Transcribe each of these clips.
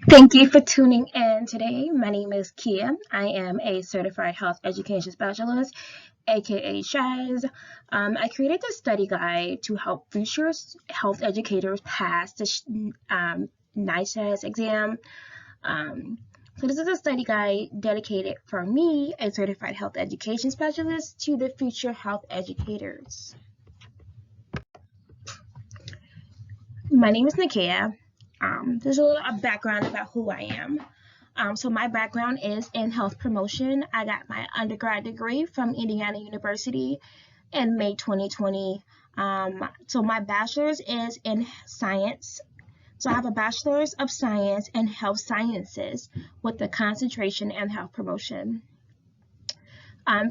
Thank you for tuning in today. My name is Kia. I am a certified health education specialist, aka CHES. I created this study guide to help future health educators pass the CHES exam. Um, so this is a study guide dedicated for me, a certified health education specialist, to the future health educators. My name is Nakia. There's a little background about who I am. So my background is in health promotion. I got my undergrad degree from Indiana University in May 2020. So my bachelor's is in science. So I have a bachelor's of science in health sciences with a concentration in health promotion.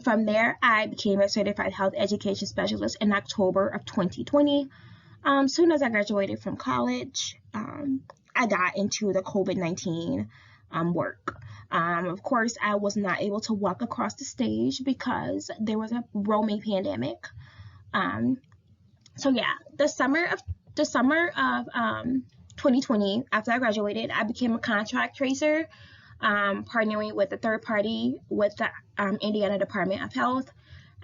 From there, I became a certified health education specialist in October of 2020. Soon as I graduated from college, I got into the COVID-19 work. Of course, I was not able to walk across the stage because there was a roaming pandemic. So yeah, the summer of 2020, after I graduated, I became a contract tracer, partnering with a third party with the Indiana Department of Health.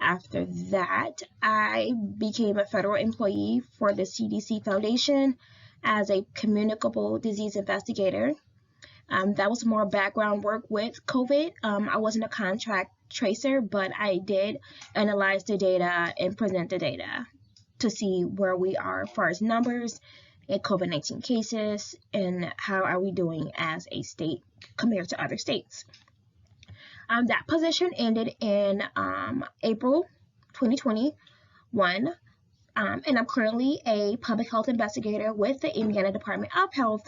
After that, I became a federal employee for the CDC Foundation as a communicable disease investigator. That was more background work with COVID. I wasn't a contract tracer, but I did analyze the data and present the data to see where we are as far as numbers in COVID-19 cases and how are we doing as a state compared to other states. That position ended in April 2021, and I'm currently a public health investigator with the Indiana Department of Health.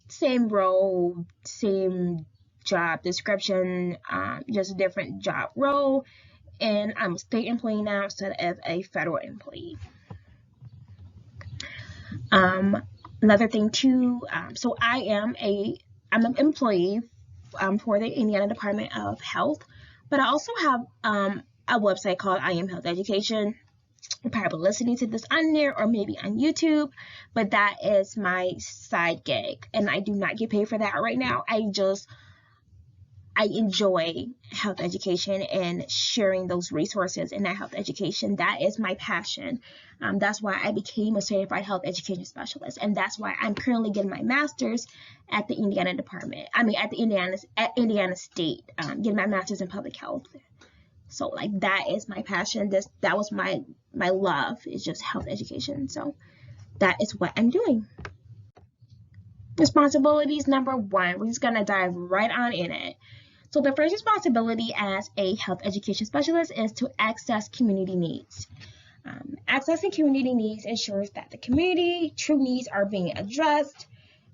Same role, same job description, just a different job role, and I'm a state employee now instead of a federal employee. Another thing too, so I'm an employee for the Indiana Department of Health, but I also have a website called I Am Health Education. You're probably listening to this on there or maybe on YouTube, but that is my side gig, and I do not get paid for that right now. I enjoy health education and sharing those resources in that health education. That is my passion. That's why I became a certified health education specialist, and that's why I'm currently getting my master's at the Indiana Department. At Indiana State, getting my master's in public health. So like that is my passion. That was my love, is just health education. So that is what I'm doing. Responsibilities number one. We're just gonna dive right on in it. So the first responsibility as a health education specialist is to access community needs. Accessing community needs ensures that the community true needs are being addressed,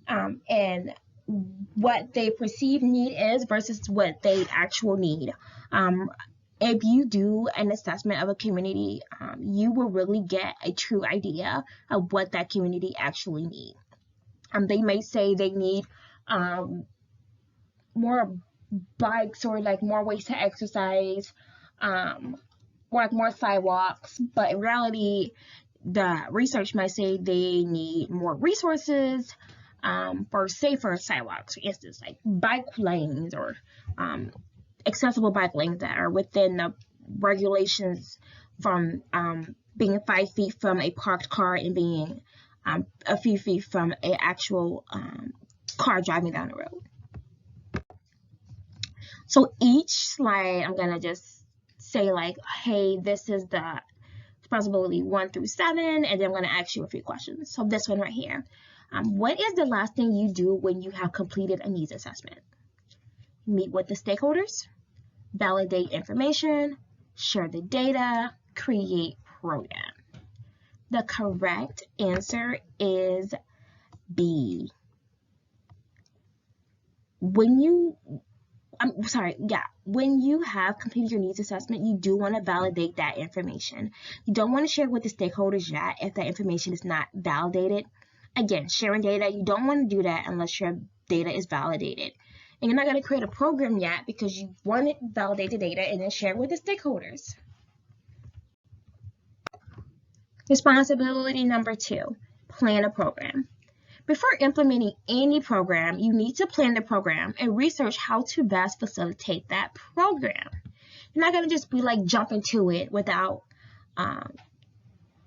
and what they perceive need is versus what they actual need. If you do an assessment of a community, you will really get a true idea of what that community actually needs. They may say they need more bikes or like more ways to exercise, or like more sidewalks, but in reality, the research might say they need more resources for safer sidewalks, for instance, like bike lanes or accessible bike lanes that are within the regulations from being 5 feet from a parked car and being a few feet from an actual car driving down the road. So each slide, I'm gonna just say like, hey, this is the responsibility 1 through 7, and then I'm gonna ask you a few questions. So this one right here, what is the last thing you do when you have completed a needs assessment? Meet with the stakeholders, validate information, share the data, create program. The correct answer is B. When you have completed your needs assessment, you do want to validate that information. You don't want to share it with the stakeholders yet if that information is not validated. Again, sharing data, you don't want to do that unless your data is validated. And you're not going to create a program yet because you want to validate the data and then share it with the stakeholders. Responsibility number 2, plan a program. Before implementing any program, you need to plan the program and research how to best facilitate that program. You're not going to just be like jump into it without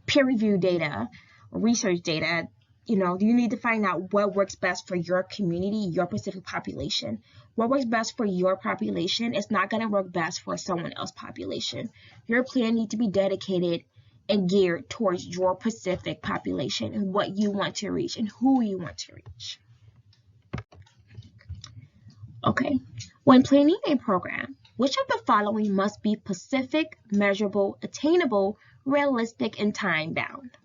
peer review data, research data. You need to find out what works best for your community, your specific population. What works best for your population is not going to work best for someone else's population. Your plan needs to be dedicated and geared towards your specific population and what you want to reach and who you want to reach. Okay, when planning a program, which of the following must be specific, measurable, attainable, realistic, and time-bound?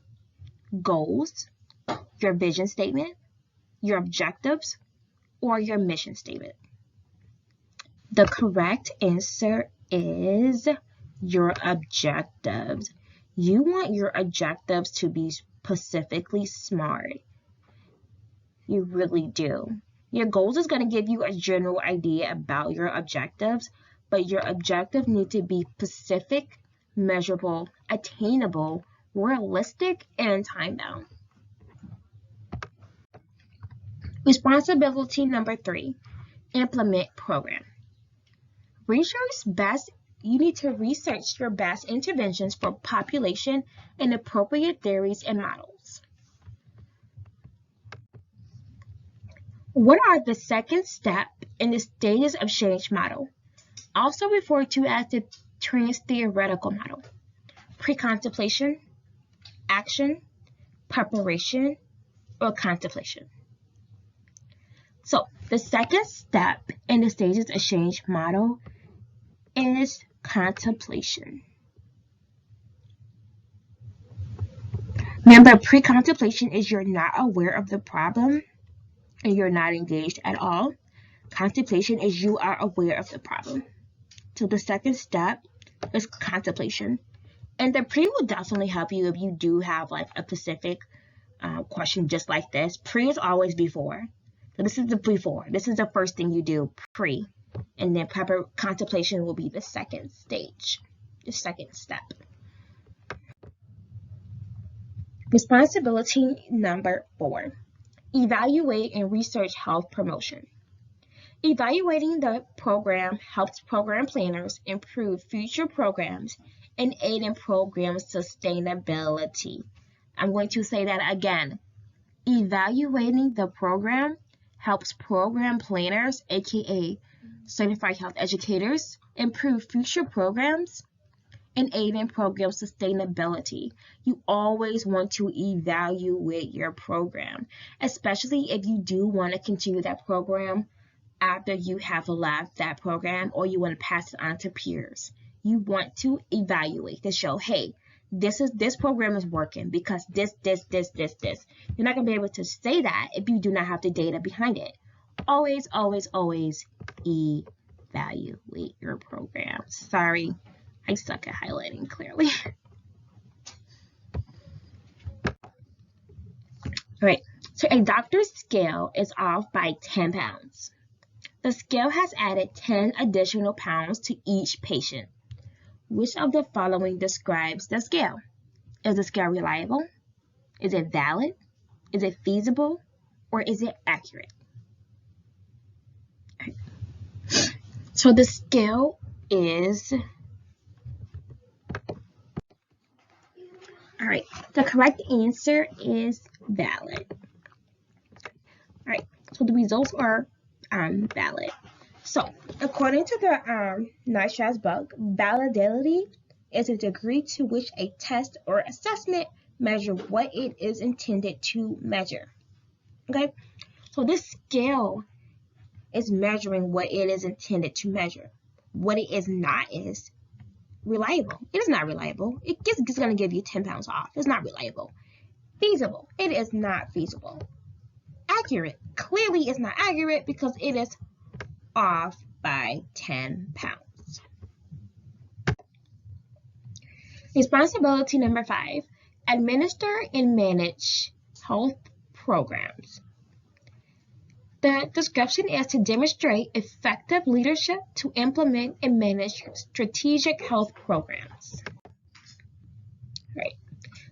Goals, your vision statement, your objectives, or your mission statement? The correct answer is your objectives. You want your objectives to be specifically SMART. You really do. Your goals is going to give you a general idea about your objectives, but your objectives need to be specific, measurable, attainable, realistic, and time-bound. Responsibility number 3, implement program. You need to research your best interventions for population and appropriate theories and models. What are the second step in the stages of change model, also referred to as the trans-theoretical model? Pre-contemplation, action, preparation, or contemplation? So the second step in the stages of change model is contemplation. Remember, pre-contemplation is you're not aware of the problem and you're not engaged at all. Contemplation is you are aware of the problem. So the second step is contemplation. And the pre will definitely help you if you do have like a specific question just like this. Pre is always before. So this is the before. This is the first thing you do, pre. And then contemplation will be the second stage, the second step. Responsibility number 4, evaluate and research health promotion. Evaluating the program helps program planners improve future programs and aid in program sustainability. I'm going to say that again. Evaluating the program helps program planners, aka certified health educators, improve future programs and aid in program sustainability. You always want to evaluate your program, especially if you do want to continue that program after you have left that program or you want to pass it on to peers. You want to evaluate to show, hey, this program is working because this. You're not going to be able to say that if you do not have the data behind it. Always, always, always evaluate your program. Sorry, I suck at highlighting clearly. All right, so a doctor's scale is off by 10 pounds. The scale has added 10 additional pounds to each patient. Which of the following describes the scale? Is the scale reliable? Is it valid? Is it feasible? Or is it accurate? Right. So the scale is... All right, the correct answer is valid. All right, so the results are valid. So, according to the CHES book, validity is a degree to which a test or assessment measures what it is intended to measure. Okay, so this scale is measuring what it is intended to measure. What it is not is reliable. It is not reliable. It's going to give you 10 pounds off. It's not reliable. Feasible. It is not feasible. Accurate. Clearly, it's not accurate because it is off by 10 pounds. Responsibility number 5, administer and manage health programs. The description is to demonstrate effective leadership to implement and manage strategic health programs. Right.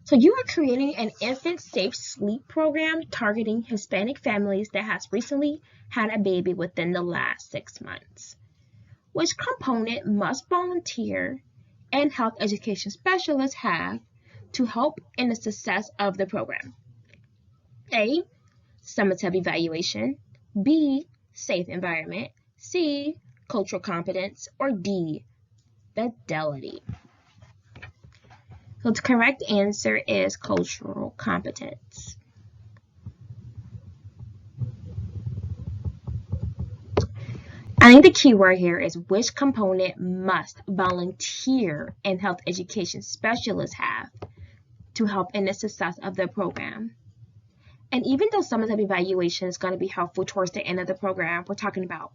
So you are creating an infant safe sleep program targeting Hispanic families that has recently had a baby within the last 6 months. Which component must volunteer and health education specialists have to help in the success of the program? A, summative evaluation, B, safe environment, C, cultural competence, or D, fidelity. So the correct answer is cultural competence. I think the key word here is which component must volunteer and health education specialists have to help in the success of the program. And even though summative evaluation is going to be helpful towards the end of the program, we're talking about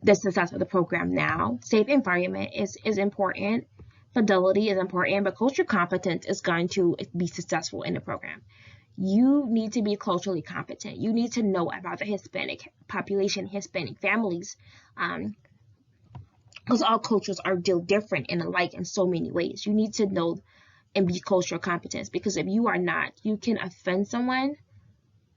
the success of the program now. Safe environment is important. Fidelity is important, but cultural competence is going to be successful in the program. You need to be culturally competent. You need to know about the Hispanic population, Hispanic families, because all cultures are different and alike in so many ways. You need to know and be cultural competent, because if you are not, you can offend someone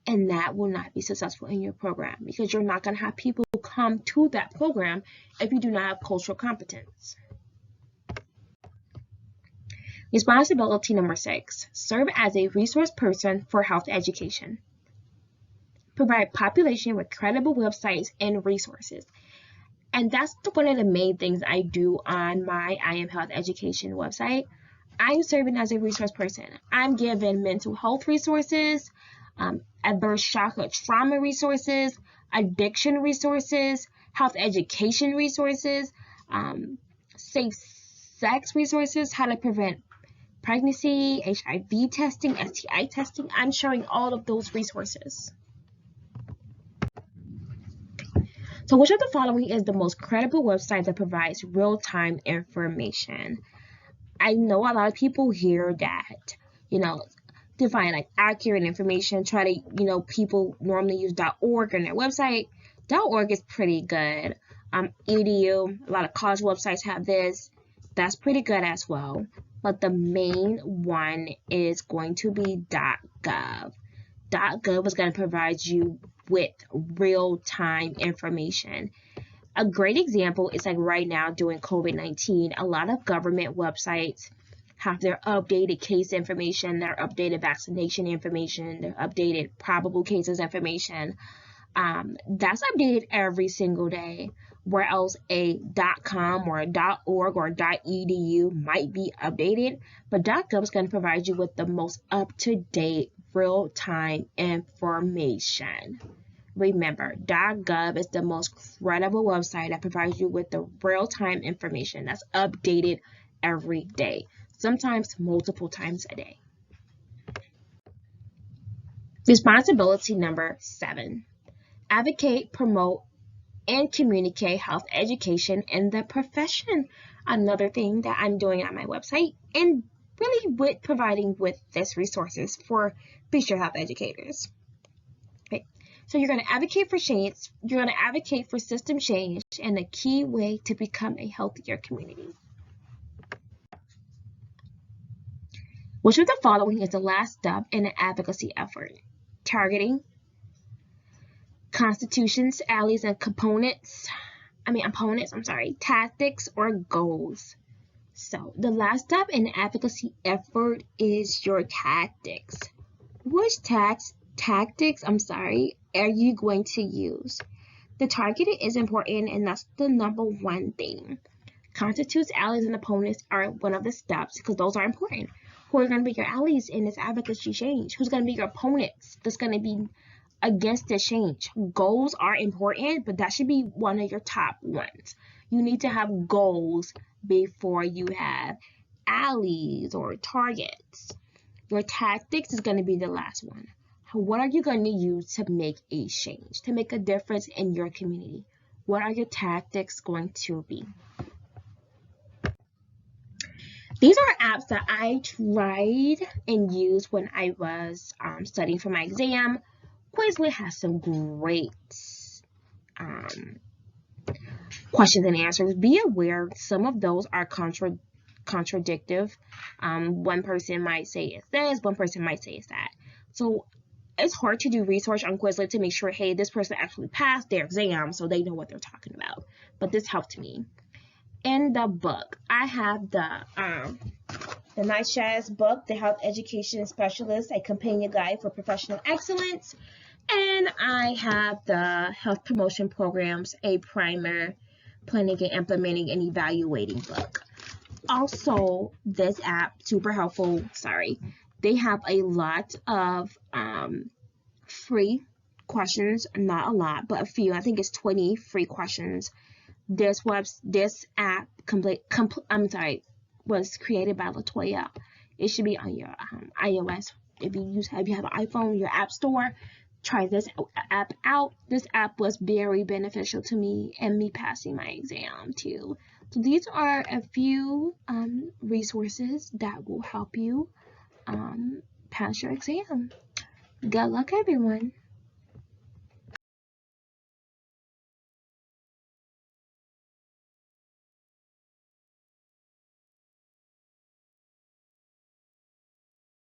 and that will not be successful in your program, because you're not going to have people come to that program if you do not have cultural competence. Responsibility number 6, serve as a resource person for health education. Provide population with credible websites and resources. And that's one of the main things I do on my I Am Health Education website. I'm serving as a resource person. I'm giving mental health resources, adverse shock or trauma resources, addiction resources, health education resources, safe sex resources, how to prevent pregnancy, HIV testing, STI testing. I'm showing all of those resources. So which of the following is the most credible website that provides real-time information? I know a lot of people hear that, to find like accurate information, try to, people normally use .org on their website. .org is pretty good. Edu, a lot of college websites have this. That's pretty good as well. But the main one is going to be .gov. .gov is going to provide you with real-time information. A great example is like right now during COVID-19, a lot of government websites have their updated case information, their updated vaccination information, their updated probable cases information. That's updated every single day, where else a .com or a .org or .edu might be updated, but .gov is going to provide you with the most up-to-date real-time information. Remember, .gov is the most credible website that provides you with the real-time information that's updated every day, sometimes multiple times a day. Responsibility number 7. Advocate, promote, and communicate health education in the profession. Another thing that I'm doing on my website, and really with providing with this resources for future health educators. Okay. So you're going to advocate for change, you're going to advocate for system change, and a key way to become a healthier community. Which of the following is the last step in an advocacy effort? Targeting, constitutions, allies, and opponents, tactics, or goals. So the last step in the advocacy effort is your tactics. Which tactics are you going to use? The targeting is important, and that's the number one thing. Constitutes, allies, and opponents are one of the steps, because those are important. Who are going to be your allies in this advocacy change? Who's going to be your opponents that's going to be against the change? Goals are important, but that should be one of your top ones. You need to have goals before you have allies or targets. Your tactics is going to be the last one. What are you going to use to make a change, to make a difference in your community? What are your tactics going to be? These are apps that I tried and used when I was studying for my exam. Quizlet has some great questions and answers. Be aware some of those are contradictive. One person might say it's this, one person might say it's that. So it's hard to do research on Quizlet to make sure, hey, this person actually passed their exam, so they know what they're talking about. But this helped me. In the book, I have the Nice CHES book, The Health Education Specialist, a companion guide for professional excellence. And I have the Health Promotion Programs, a primer, planning and implementing and evaluating book. Also, this app, super helpful, they have a lot of free questions, not a lot, but a few. I think it's 20 free questions. This app was created by Latoya. It should be on your iOS. If you have an iPhone, your app store, try this app out. This app was very beneficial to me and me passing my exam too. So these are a few resources that will help you pass your exam. Good luck, everyone.